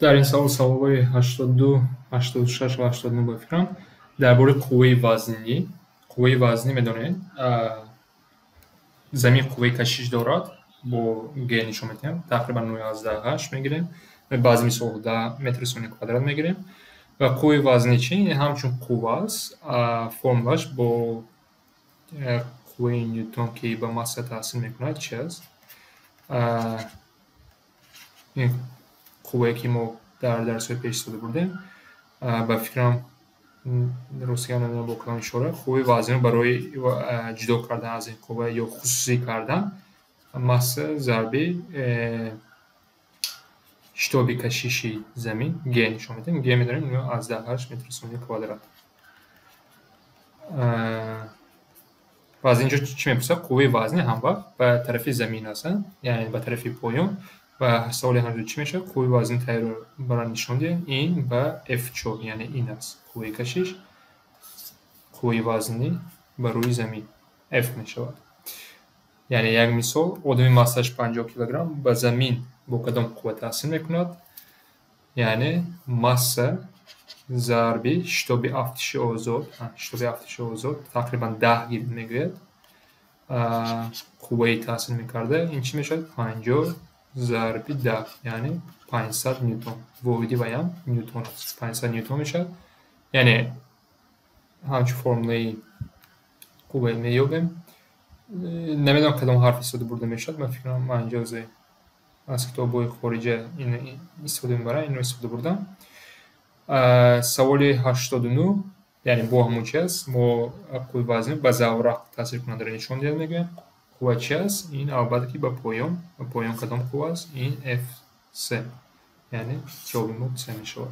дар ин саволҳои 82, 86 ва 89 ба фикрам дар бораи қувваи вазнинӣ. Қувваи вазнинӣ медонед, замин қувваи кашиш дорад, бо Г нишон медиҳем, тақрибан 0,8 мегирем, баъзи мисолҳо 10 метри сони квадрат мегирем. Ва қувваи вазнинӣ чӣ? Ҳамчун қувва аст, формулаш бо қувваи Ньютон ки ба масса таъсир мекунад чӣ аст? ин қуввае ки мо дар дарсҳои пеш истода будем. Ба фикрам ростигам намедонам бо кадом ишора. Қувваи вазнинро барои ҷудо кардан аз ин қувва ё хусусӣ кардан масса зарби шитоби кашиши замин Г нишон медиҳем. Г медонем 0,8 метри сони квадрат. ва аз инҷо чӣ мепурсад? Қувваи вазнин ҳамвақт ба тарафи замин ҳастанд, яъне ба тарафи поён. ва саволи ҳамҷо чӣ мешавад? Қувваи вазнин тайёрро барои нишон диҳем. Ин ба F4, яъне ин аст қувваи кашиш. Қувваи вазнинӣ ба рӯи замин F мешавад. Яъне як мисол, одами массаш 50 килограмм ба замин бо кадом қувва таъсир мекунад? Яъне масса зарби шитоби афтиши озод тақрибан 10 гирем мегӯяд. Қувваи таъсир мекарда ин чӣ мешавад? 50 зарби 10, яъне 500 ньютон. Воҳиди ваям ньютон аст. 500 ньютон мешавад. Яъне ҳамчун формулаи қувваи меёбем. Намедонам кадом ҳарф истода бурда мешавад. Ба фикрам ман инҷо аз китобҳои хориҷа истифода мебарам, инро истифода бурдам. Саволи 89, яъне бо ҳамон чӣ аст? Мо қувваи вазнин ба заврақ таъсиркунандаро нишон диҳад мегӯем. Қувва чӣ аст? Ин албатта ки ба поён. Ба поён кадом қувва аст? Ин F3, яъне ҷавоби мо C мешавад.